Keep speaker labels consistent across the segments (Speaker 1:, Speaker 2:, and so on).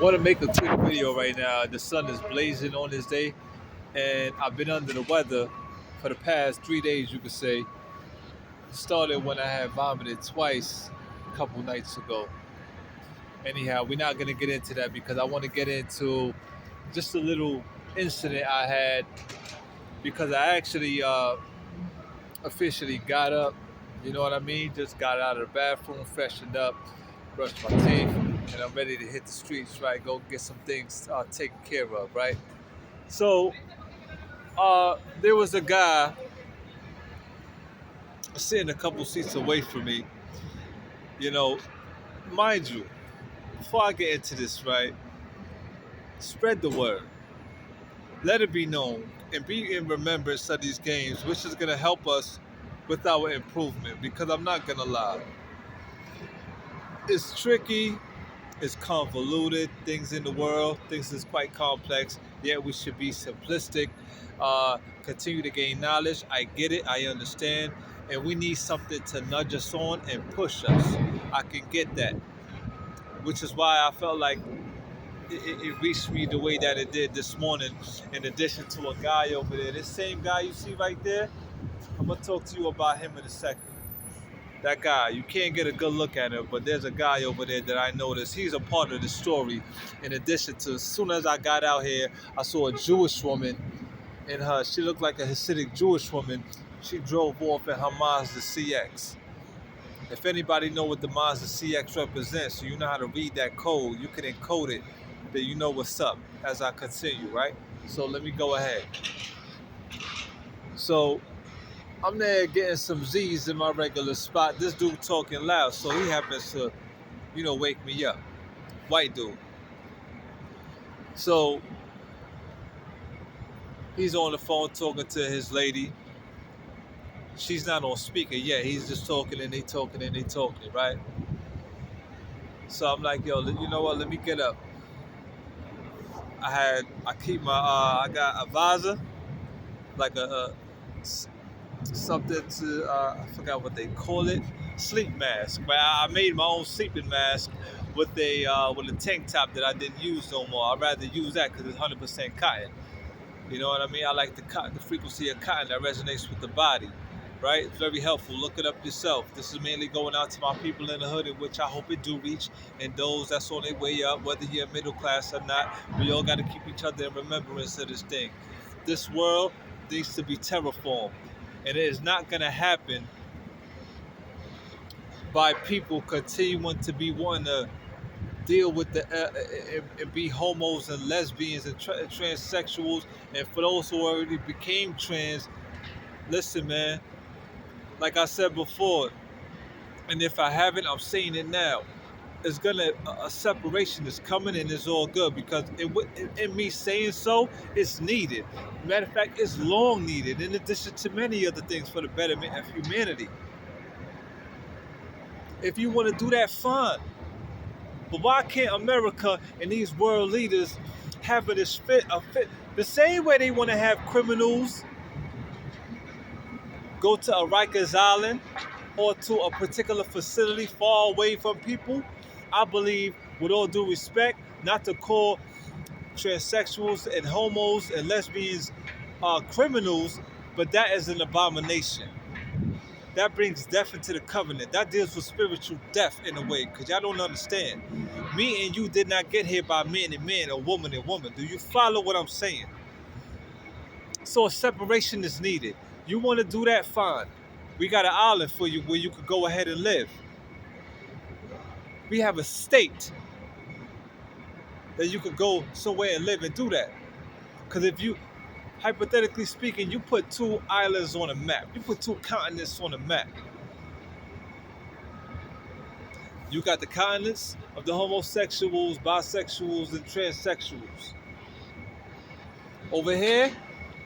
Speaker 1: Want to make a quick video right now. The sun is blazing on this day, and I've been under the weather for the past 3 days, you could say. It started when I had vomited twice a couple nights ago. Anyhow, we're not going to get into that because I want to get into just a little incident I had because I actually officially got up. You know what I mean? Just got out of the bathroom, freshened up, brushed my teeth, and I'm ready to hit the streets, right? Go get some things taken care of, right? So there was a guy sitting a couple seats away from me. You know, mind you, before I get into this, right, spread the word. Let it be known and be in remembrance of these games, which is going to help us with our improvement. Because I'm not going to lie, it's tricky, it's convoluted, things in the world, things is quite complex, yet we should be simplistic, continue to gain knowledge. I get it, I understand, and we need something to nudge us on and push us. I can get that, which is why I felt like it reached me the way that it did this morning, in addition to a guy over there. This same guy you see right there, I'm going to talk to you about him in a second. That guy, you can't get a good look at him, but there's a guy over there that I noticed. He's a part of the story. In addition to, as soon as I got out here, I saw a Jewish woman in her. She looked like a Hasidic Jewish woman. She drove off in her Mazda CX. If anybody know what the Mazda CX represents, so you know how to read that code, you can encode it, then you know what's up as I continue, right? So let me go ahead. So I'm there getting some Z's in my regular spot. This dude talking loud, so he happens to, wake me up. White dude. So he's on the phone talking to his lady. She's not on speaker yet. He's just talking and they talking and they talking, right? So I'm like, yo, you know what? Let me get up. I keep my, I got a visor, like something to, I forgot what they call it, sleep mask. But I made my own sleeping mask with a tank top that I didn't use no more. I'd rather use that because it's 100% cotton. You know what I mean? I like the cotton, the frequency of cotton that resonates with the body, right? It's very helpful. Look it up yourself. This is mainly going out to my people in the hood, in which I hope it do reach, and those that's on their way up, whether you're middle class or not. We all got to keep each other in remembrance of this thing. This world needs to be terraformed, and it is not going to happen by people continuing to be wanting to deal with the and be homos and lesbians and transsexuals, and for those who already became trans. Listen, man, like I said before, and if I haven't, I'm saying it now. It's gonna a separation is coming, and it's all good because in me saying so, it's needed. Matter of fact, it's long needed. In addition to many other things for the betterment of humanity. If you want to do that, fine. But why can't America and these world leaders have a fit the same way they want to have criminals go to a Rikers Island or to a particular facility far away from people? I believe, with all due respect, not to call transsexuals and homos and lesbians criminals, but that is an abomination. That brings death into the covenant. That deals with spiritual death in a way, because y'all don't understand. Me and you did not get here by man and man or woman and woman. Do you follow what I'm saying? So a separation is needed. You want to do that? Fine. We got an island for you where you could go ahead and live. We have a state that you could go somewhere and live and do that. Because if you, hypothetically speaking, you put two islands on a map, you put two continents on a map. You got the continents of the homosexuals, bisexuals, and transsexuals. Over here,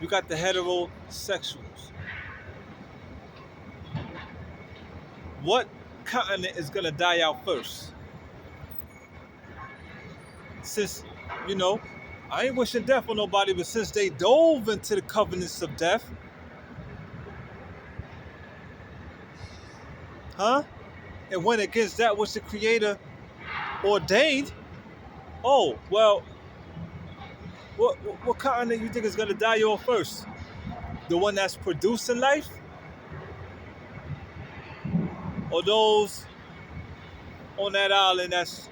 Speaker 1: you got the heterosexuals. What continent is going to die out first? Since, you know, I ain't wishing death on nobody, but since they dove into the covenants of death, and went against that which the Creator ordained, Oh, well, what continent you think is gonna die off first? The one that's producing life, or those on that island that's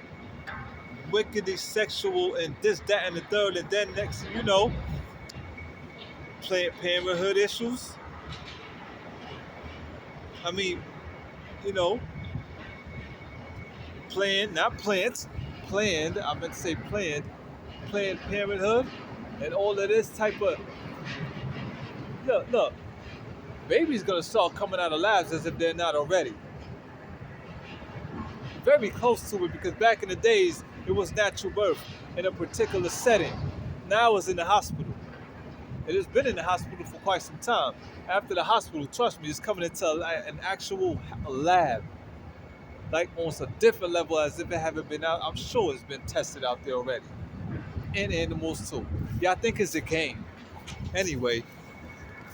Speaker 1: wickedly sexual and this, that, and the third, and then next, Planned Parenthood issues? I mean, you know, planned, not plants, planned. I meant to say Planned Parenthood, and all of this type of look. Babies gonna start coming out of labs as if they're not already. Very close to it because back in the days it was natural birth in a particular setting. Now it's in the hospital. It has been in the hospital for quite some time. After the hospital, trust me, it's coming into an actual lab, like on a different level as if it haven't been out. I'm sure it's been tested out there already. And animals too. Y'all think it's a game. Anyway,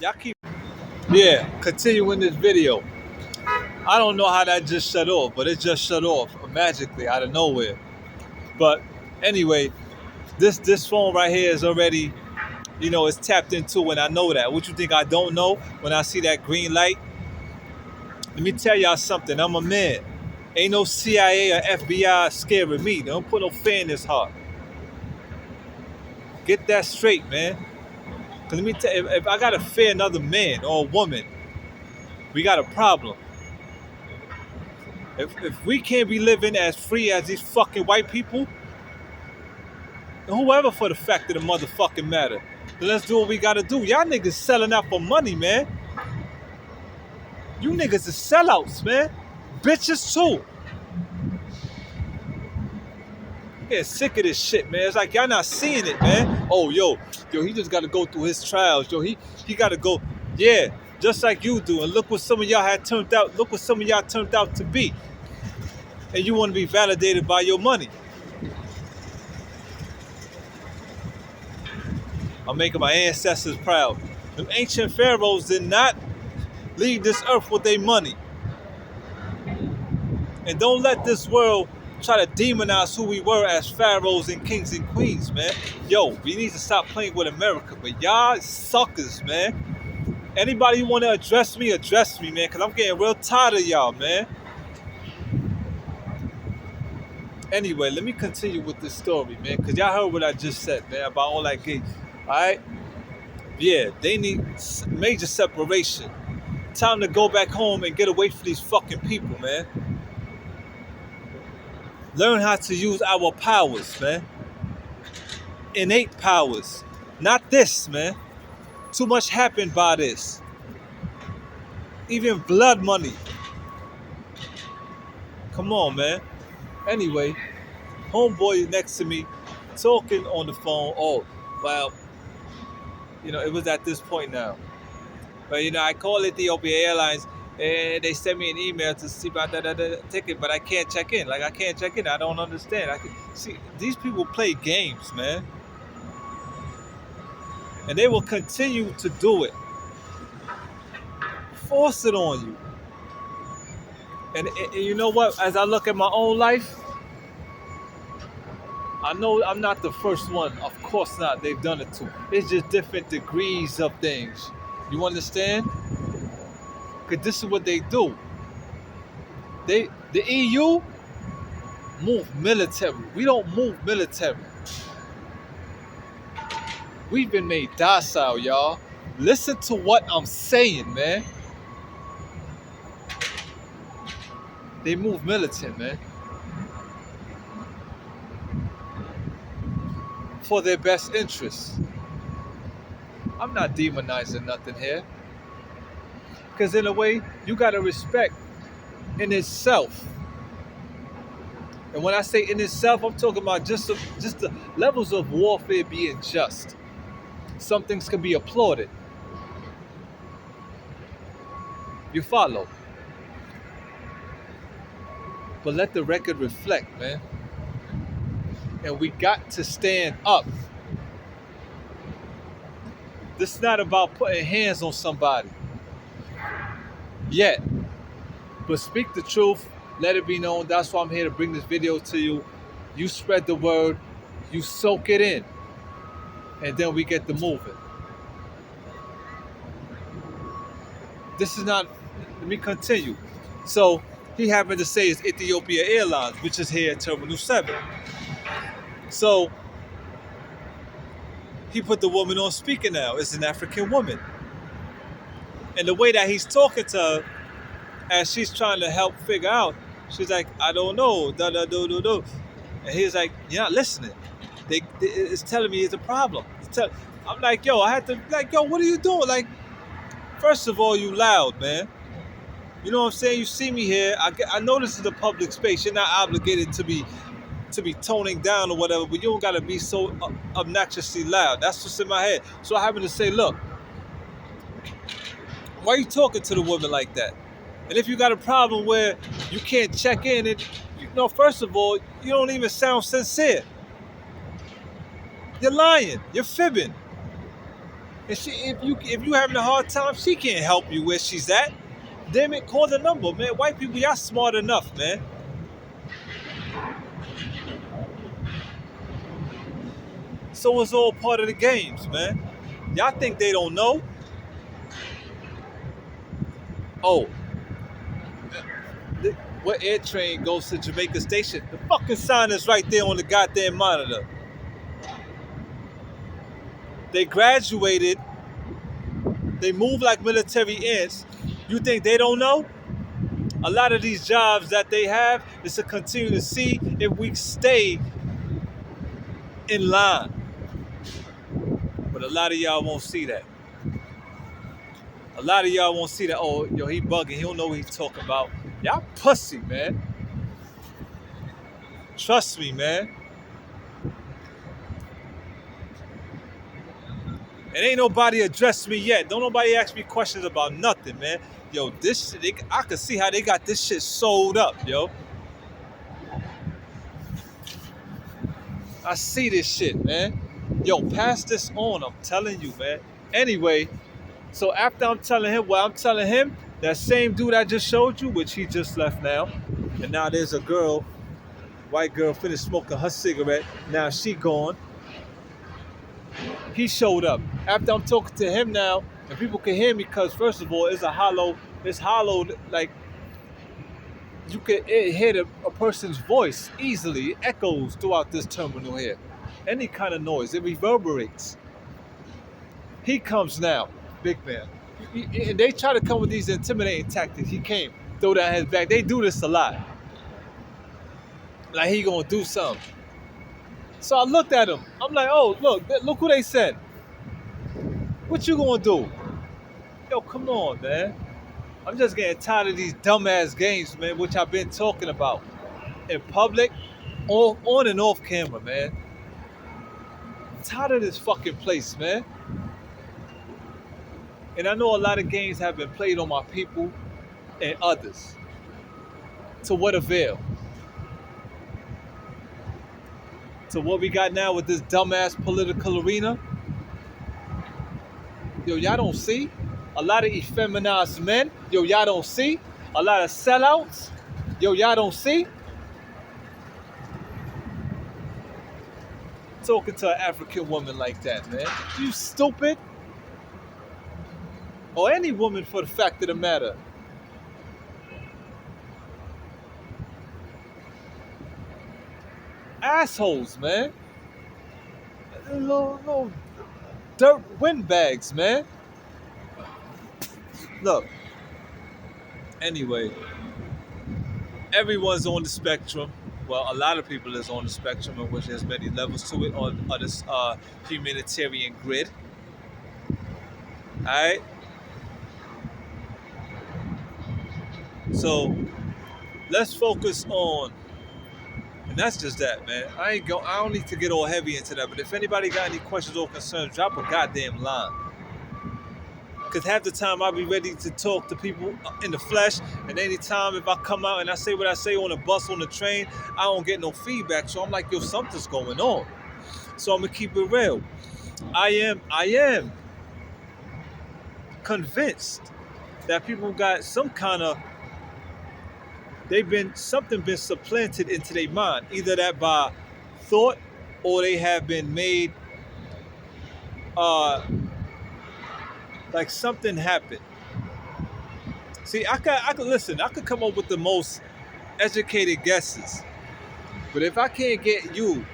Speaker 1: y'all keep. Yeah, continuing this video. I don't know how that just shut off, but it just shut off magically out of nowhere. But anyway, this phone right here is already, it's tapped into, and I know that. What you think I don't know when I see that green light? Let me tell y'all something. I'm a man. Ain't no CIA or FBI scaring me. They don't put no fear in this heart. Get that straight, man. Cause let me tell you, if I gotta fear another man or a woman, we got a problem. If we can't be living as free as these fucking white people, whoever for the fact of the motherfucking matter, then let's do what we gotta do. Y'all niggas selling out for money, man. You niggas is sellouts, man. Bitches too. Get sick of this shit, man. It's like y'all not seeing it, man. Oh, yo, he just gotta go through his trials. Yo, he gotta go, yeah, just like you do. And look what some of y'all had turned out. Look what some of y'all turned out to be. And you want to be validated by your money. I'm making my ancestors proud. Them ancient pharaohs did not leave this earth with their money. And don't let this world try to demonize who we were as pharaohs and kings and queens, man. Yo, we need to stop playing with America. But y'all suckers, man. Anybody want to address me, man. Because I'm getting real tired of y'all, man. Anyway, let me continue with this story, man. Because y'all heard what I just said, man, about all that gay. Alright? Yeah, they need major separation. Time to go back home and get away from these fucking people, man. Learn how to use our powers, man. Innate powers. Not this, man. Too much happened by this. Even blood money. Come on, man. Anyway, homeboy next to me talking on the phone. Oh, well, it was at this point now. But, I call Ethiopia Airlines and they send me an email to see about the ticket, but I can't check in. Like, I can't check in. I don't understand. See, these people play games, man. And they will continue to do it. Force it on you. And you know what? As I look at my own life, I know I'm not the first one. Of course not. They've done it too. It's just different degrees of things. You understand? Because this is what they do. The EU move military. We don't move military. We've been made docile, y'all. Listen to what I'm saying, man. They move militant, man. For their best interests. I'm not demonizing nothing here. Because in a way, you got to respect in itself. And when I say in itself, I'm talking about just the levels of warfare being just. Some things can be applauded. You follow? But let the record reflect, man. And we got to stand up. This is not about putting hands on somebody. Yet. But speak the truth. Let it be known. That's why I'm here to bring this video to you. You spread the word. You soak it in, and then we get to moving. This is not. Let me continue. So he happened to say it's Ethiopia Airlines, which is here at Terminal 7. So he put the woman on speaker now. It's an African woman. And the way that he's talking to her, as she's trying to help figure out, she's like, I don't know, da da do do do. And he's like, you're not listening. It's telling me it's a problem. I'm like, yo, I had to, like, yo, what are you doing? Like, first of all, you loud, man. You know what I'm saying? You see me here. I know this is a public space. You're not obligated to be toning down or whatever, but you don't gotta be so obnoxiously loud. That's what's in my head. So I happen to say, look, why are you talking to the woman like that? And if you got a problem where you can't check in, and you know, first of all, you don't even sound sincere. You're lying. You're fibbing. And if you having a hard time, she can't help you where she's at. Damn it, call the number, man. White people, y'all smart enough, man. So it's all part of the games, man. Y'all think they don't know? Oh, what air train goes to Jamaica Station? The fucking sign is right there on the goddamn monitor. They graduated. They move like military ants. You think they don't know? A lot of these jobs that they have is to continue to see if we stay in line. But a lot of y'all won't see that. A lot of y'all won't see that. Oh, yo, he bugging. He don't know what he's talking about. Y'all pussy, man. Trust me, man. And ain't nobody addressed me yet. Don't nobody ask me questions about nothing, man. Yo, this shit, I can see how they got this shit sold up, yo. I see this shit, man. Yo, pass this on, I'm telling you, man. Anyway, so after I'm telling him what I'm telling him, that same dude I just showed you, which he just left now, and now there's a girl, white girl, finished smoking her cigarette. Now she gone. He showed up. After I'm talking to him now, and people can hear me because first of all, it's hollow, like you can hear a person's voice easily. It echoes throughout this terminal here. Any kind of noise, it reverberates. He comes now, big man. And they try to come with these intimidating tactics. He came, throw down his back. They do this a lot. Like he gonna do something. So I looked at him. I'm like, oh, look who they sent. What you gonna do? Yo, come on, man. I'm just getting tired of these dumbass games, man, which I've been talking about. In public, on and off camera, man. I'm tired of this fucking place, man. And I know a lot of games have been played on my people and others. To what avail? To what we got now with this dumbass political arena? Yo, y'all don't see? A lot of effeminized men. Yo, y'all don't see? A lot of sellouts. Yo, y'all don't see? Talking to an African woman like that, man. You stupid. Or any woman for the fact of the matter. Assholes, man. Little dirt windbags, man. Look. Anyway, everyone's on the spectrum. Well, a lot of people is on the spectrum, in which there's many levels to it on this humanitarian grid. All right. So let's focus on, and that's just that, man. I don't need to get all heavy into that. But if anybody got any questions or concerns, drop a goddamn line. Because half the time I'll be ready to talk to people in the flesh, and anytime if I come out and I say what I say on the bus, on the train, I don't get no feedback. So I'm like, yo, something's going on. So I'm gonna keep it real. I am convinced that people got some kind of, something been supplanted into their mind, either that by thought or they have been made uh like something happened. See, I could listen. I could come up with the most educated guesses, but if I can't get you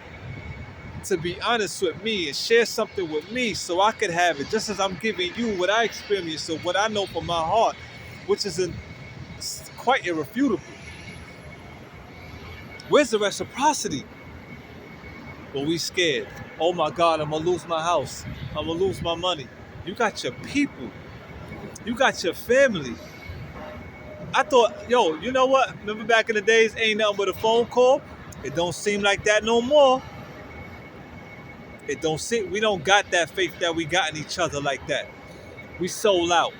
Speaker 1: to be honest with me and share something with me, so I could have it, just as I'm giving you what I experienced or what I know from my heart, which is quite irrefutable. Where's the reciprocity? Well, we scared. Oh my God, I'm gonna lose my house. I'm gonna lose my money. You got your people. You got your family. I thought, yo, you know what? Remember back in the days, ain't nothing but a phone call? It don't seem like that no more. It don't seem, we don't got that faith that we got in each other like that. We sold out.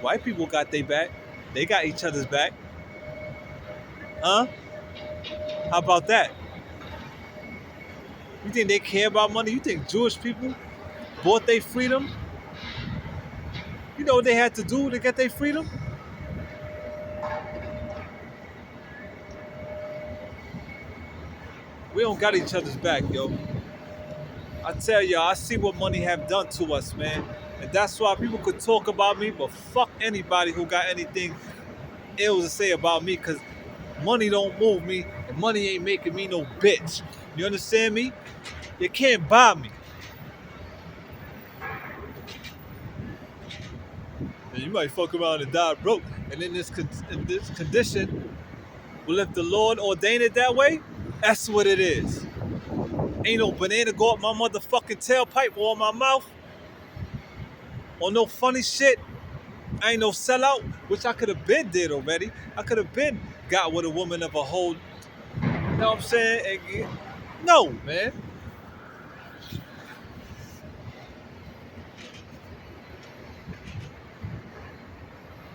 Speaker 1: White people got their back. They got each other's back. Huh? How about that? You think they care about money? You think Jewish people bought their freedom? You know what they had to do to get their freedom? We don't got each other's back, yo. I tell y'all, I see what money have done to us, man. And that's why people could talk about me, but fuck anybody who got anything ill to say about me, because money don't move me, and money ain't making me no bitch. You understand me? You can't buy me. And you might fuck around and die broke. And in this condition, well, if the Lord ordained it that way, that's what it is. Ain't no banana go up my motherfucking tailpipe or my mouth. Or no funny shit. I ain't no sellout, which I could have been did already. I could have been got with a woman of a whole, you know what I'm saying? No, man.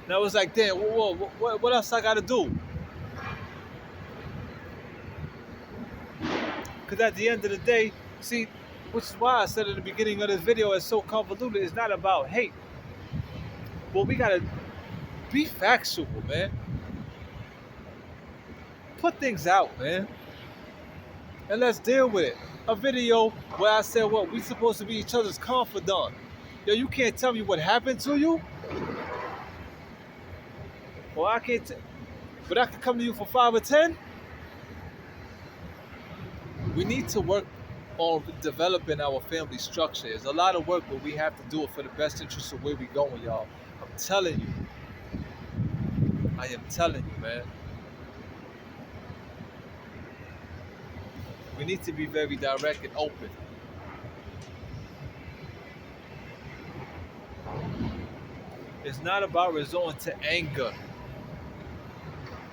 Speaker 1: Now it's like, damn, what else I gotta do? Because at the end of the day, see, which is why I said at the beginning of this video, it's so convoluted. It's not about hate. But we gotta be factual, man. Put things out, man. And let's deal with it. A video where I said, what, we supposed to be each other's confidant. Yo, you can't tell me what happened to you? Or I can't, but I can come to you for 5 or 10? We need to work on developing our family structure. It's a lot of work, but we have to do it for the best interest of where we going, y'all. I'm telling you. I am telling you, man. We need to be very direct and open. It's not about resorting to anger.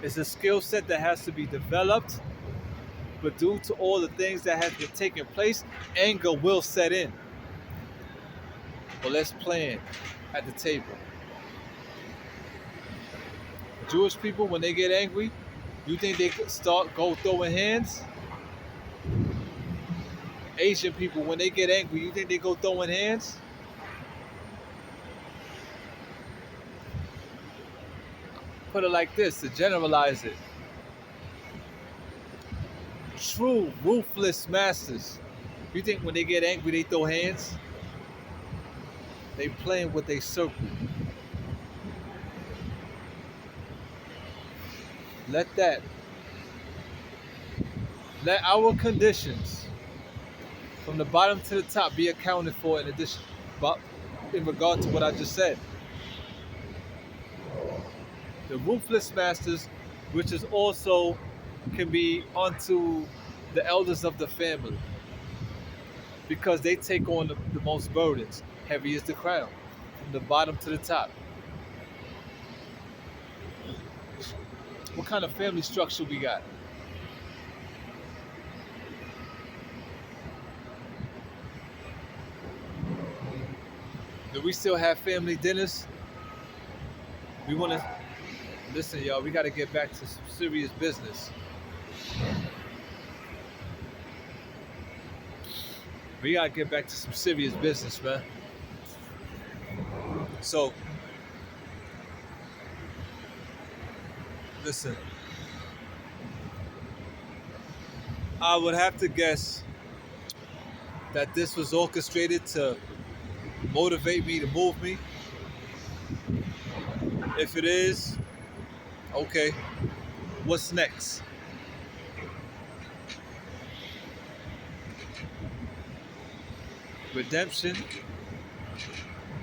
Speaker 1: It's a skill set that has to be developed, but due to all the things that have been taking place, anger will set in. But let's plan at the table. Jewish people, when they get angry, you think they could go throwing hands? Asian people, when they get angry, you think they go throwing hands? Put it like this, to generalize it. True ruthless masters, you think when they get angry they throw hands? They playing with a circle. Let our conditions from the bottom to the top be accounted for in addition, but in regard to what I just said. The ruthless masters, which is also can be onto the elders of the family, because they take on the most burdens. Heavy is the crown, from the bottom to the top. What kind of family structure we got? Do we still have family dinners? We want to listen, y'all. We got to get back to some serious business. We got to get back to some serious business, man. So, listen. I would have to guess that this was orchestrated to motivate me, to move me. If it is, okay, what's next? Redemption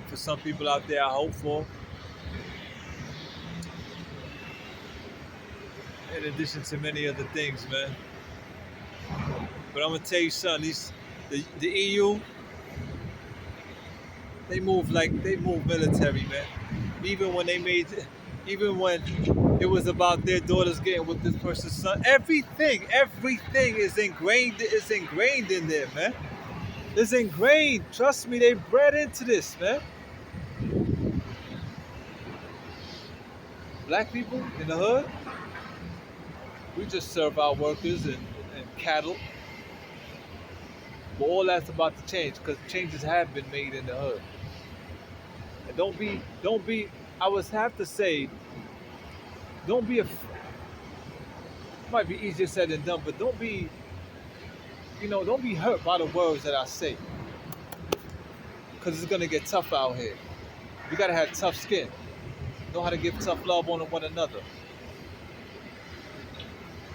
Speaker 1: for some people out there, I hope for. In addition to many other things, man. But I'm gonna tell you something. The EU, they move military, man. Even when they made, even when it was about their daughters getting with this person's son, everything is ingrained in there, man. It's ingrained. Trust me, they bred into this, man. Black people in the hood, we just serve our workers and cattle. But all that's about to change because changes have been made in the hood. And don't be. I would have to say, don't be a. Might be easier said than done, but don't be hurt by the words that I say, because it's gonna get tough out here. We gotta have tough skin, know how to give tough love on one another.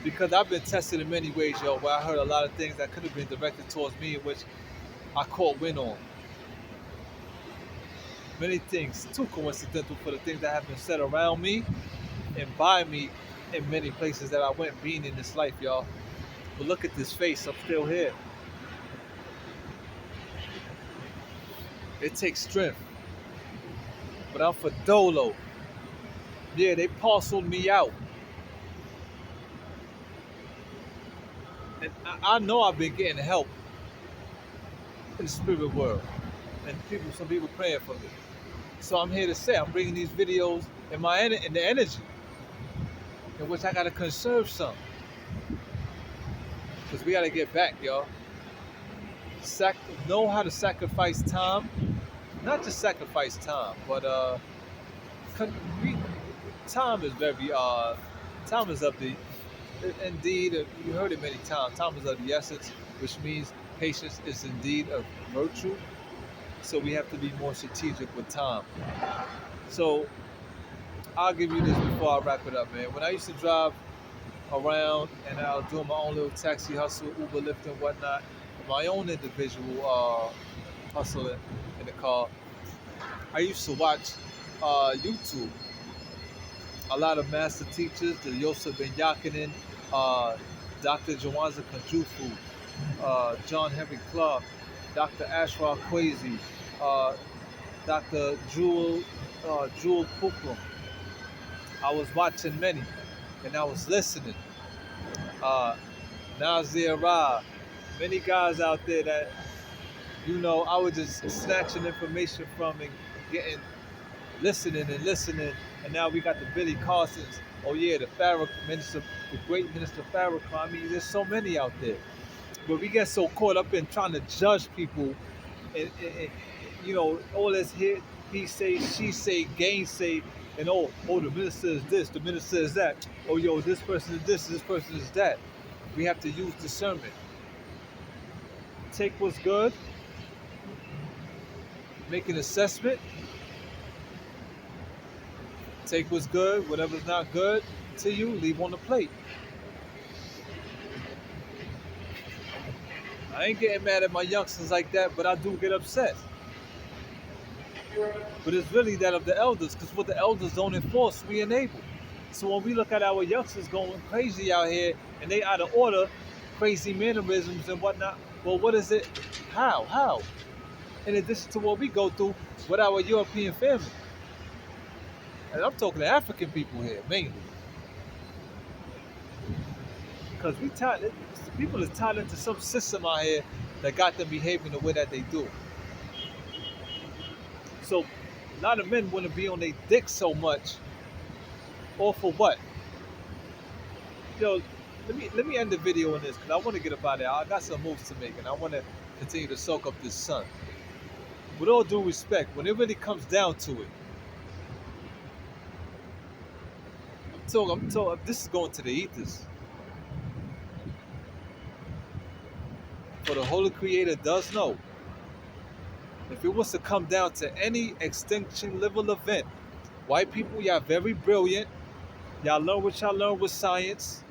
Speaker 1: Because I've been tested in many ways, yo, where I heard a lot of things that could have been directed towards me, in which I caught wind on. Many things too coincidental for the things that have been said around me and by me in many places that I went being in this life, y'all. But look at this face, I'm still here. It takes strength. But I'm for Dolo. Yeah, they parceled me out. And I know I've been getting help in the spirit world. And some people praying for me. So I'm here to say, I'm bringing these videos in in the energy in which I gotta conserve some. Because we gotta get back, y'all. Know how to sacrifice time. Not just sacrifice time, but time is very time is of the indeed you heard it many times. Time is of the essence, which means patience is indeed a virtue. So we have to be more strategic with time. So I'll give you this before I wrap it up, man. When I used to drive around and I was doing my own little taxi hustle, Uber, Lyft, and whatnot, my own individual hustle in the car, I used to watch YouTube. A lot of master teachers, the Yosef Ben Yakinen, Dr. Jawanza Kanjufu, John Henry Clark, Dr. Ashraf Kwesi, Dr. Jewel Pukram. I was watching many, and I was listening. Nazir Ra, many guys out there that, I was just snatching information from and getting, listening and listening. And now we got the Billy Carsons. Oh yeah, the Minister, the great Minister Farrakhan. I mean, there's so many out there. But we get so caught up in trying to judge people, and all this he say, she say, gainsay, and the minister is this, the minister is that. Oh yo, this person is this person is that. We have to use discernment. Take what's good, make an assessment. Take what's good, whatever's not good to you, leave on the plate. I ain't getting mad at my youngsters like that, but I do get upset. But it's really that of the elders, because what the elders don't enforce, we enable. So when we look at our youngsters going crazy out here and they out of order, crazy mannerisms and whatnot, well, what is it? How? In addition to what we go through with our European family. And I'm talking to African people here, mainly. Because people is tied into some system out here that got them behaving the way that they do. So a lot of men want to be on their dick so much, all for what? Yo, let me end the video on this because I want to get up out of there. I got some moves to make and I want to continue to soak up this sun. With all due respect, when it really comes down to it, I'm talking, this is going to the ethers. For the Holy Creator does know, if it was to come down to any extinction level event, white people, y'all very brilliant. Y'all learn what y'all learn with science,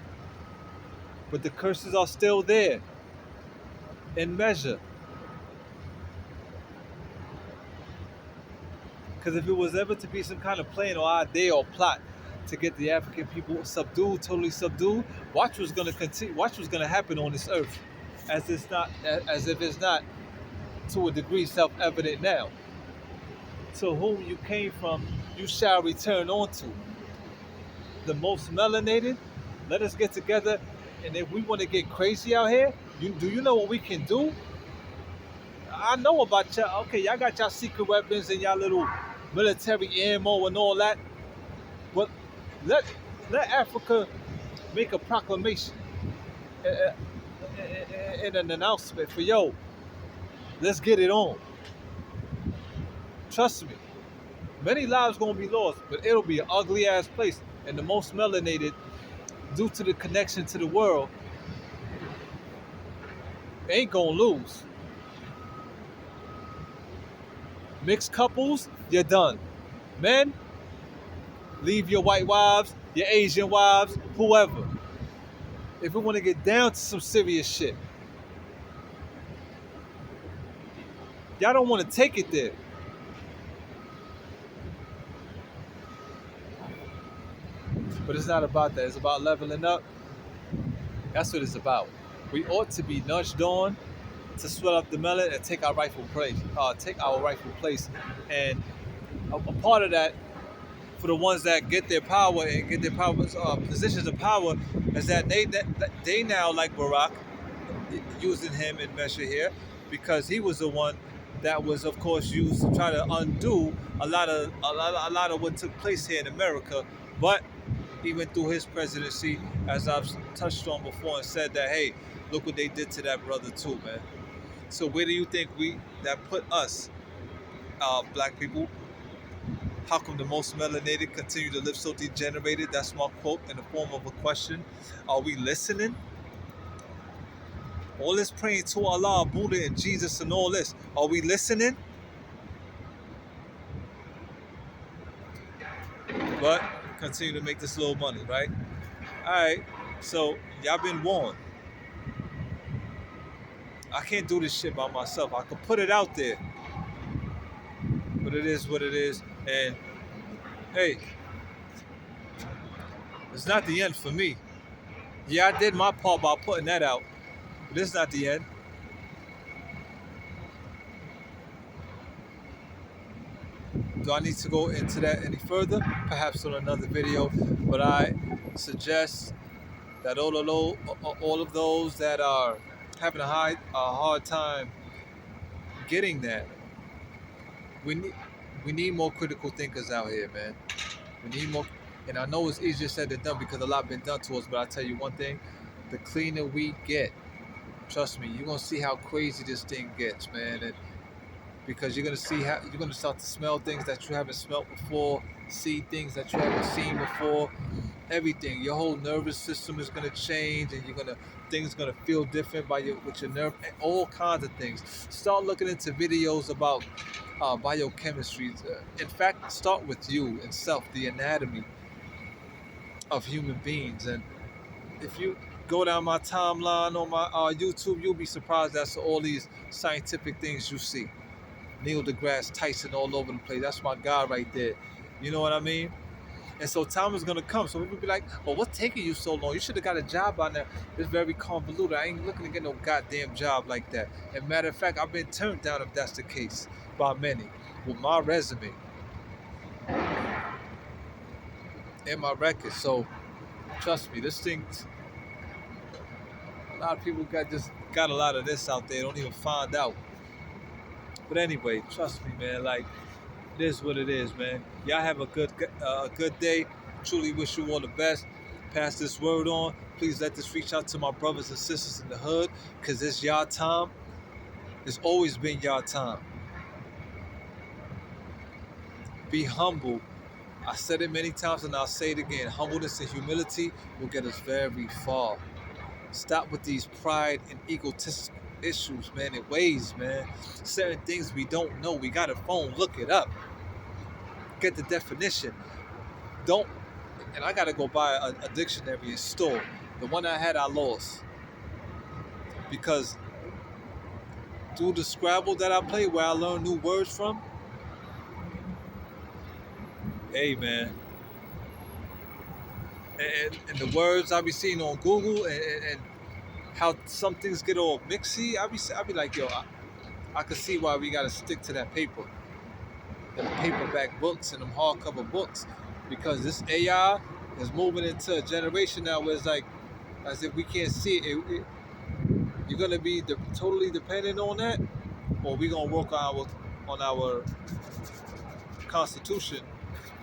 Speaker 1: but the curses are still there in measure. Because if it was ever to be some kind of plan or idea or plot to get the African people subdued, totally subdued, watch what's gonna continue. Watch what's gonna happen on this earth, as if it's not to a degree self-evident now. To whom you came from, you shall return onto. The most melanated. Let us get together, and if we want to get crazy out here, do you know what we can do? I know about y'all. Okay, y'all got y'all secret weapons and y'all little military ammo and all that. But let Africa make a proclamation and an announcement for yo. Let's get it on. Trust me, many lives gonna be lost, but it'll be an ugly ass place. And the most melanated, due to the connection to the world, ain't gonna lose. Mixed couples, you're done. Men, leave your white wives, your Asian wives, whoever. If we want to get down to some serious shit, y'all don't want to take it there. But it's not about that. It's about leveling up. That's what it's about. We ought to be nudged on to swell up the melon and take our rightful place. And a part of that, for the ones that get their power and get their power positions of power, is that they now like Barack, using him in measure here, because he was the one that was, of course, used to try to undo a lot of what took place here in America. But even through his presidency, as I've touched on before and said that, hey, look what they did to that brother too, man. So where do you think that put us, black people? How come the most melanated continue to live so degenerated? That's my quote in the form of a question. Are we listening? All this praying to Allah, Buddha, and Jesus and all this. Are we listening? But continue to make this little money, right? Alright, so y'all been warned. I can't do this shit by myself. I could put it out there. But it is what it is. And hey, it's not the end for me. Yeah, I did my part by putting that out. But it's not the end. Do I need to go into that any further? Perhaps on another video. But I suggest that all of those that are having a hard time getting that, we need more critical thinkers out here, man. We need more. And I know it's easier said than done because a lot been done to us. But I tell you one thing: the cleaner we get, trust me, you're gonna see how crazy this thing gets, man. And because you're gonna start to smell things that you haven't smelled before, see things that you haven't seen before. Everything, your whole nervous system is gonna change, and things gonna feel different with your nerve, and all kinds of things. Start looking into videos about biochemistry. In fact, start with you and self, the anatomy of human beings. And if you go down my timeline on my YouTube, you'll be surprised as to all these scientific things you see. Neil deGrasse Tyson all over the place. That's my guy right there. You know what I mean? And so time is gonna come. So people be like, "Well, what's taking you so long? You should have got a job by now." It's very convoluted. I ain't looking to get no goddamn job like that. And matter of fact, I've been turned down if that's the case by many with my resume and my record. So trust me, this thing. A lot of people got a lot of this out there. Don't even find out. But anyway, trust me, man. Like, it is what it is, man. Y'all have a good day. Truly wish you all the best. Pass this word on. Please let this reach out to my brothers and sisters in the hood, because it's y'all time. It's always been y'all time. Be humble. I said it many times and I'll say it again. Humbleness and humility will get us very far. Stop with these pride and issues, man, in ways, man. Certain things we don't know. We got a phone, look it up. Get the definition. Don't, and I gotta go buy a dictionary in store. The one I had, I lost. Because through the Scrabble that I play, where I learn new words from, hey, man, and the words I be seeing on Google and how some things get all mixy, I be like, yo, I could see why we gotta stick to that paper, them paperback books and them hardcover books, because this AI is moving into a generation now where it's like, as if we can't see it. You're gonna be totally dependent on that, or we gonna work on our constitution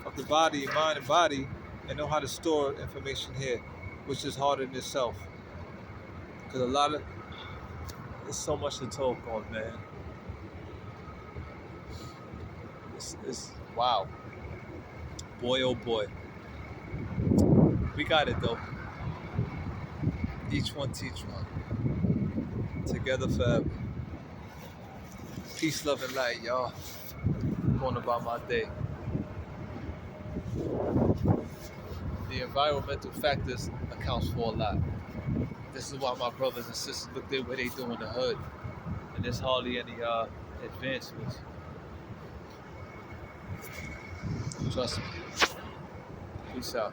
Speaker 1: of the body, mind, and body, and know how to store information here, which is hard in itself. Because there's so much to talk on, man. It's wow. Boy, oh boy. We got it though. Each one teach one. Together forever. Peace, love, and light, y'all. Going about my day. The environmental factors accounts for a lot. This is why my brothers and sisters look at what they do in the hood, and there's hardly any advancements. Trust me. Peace out.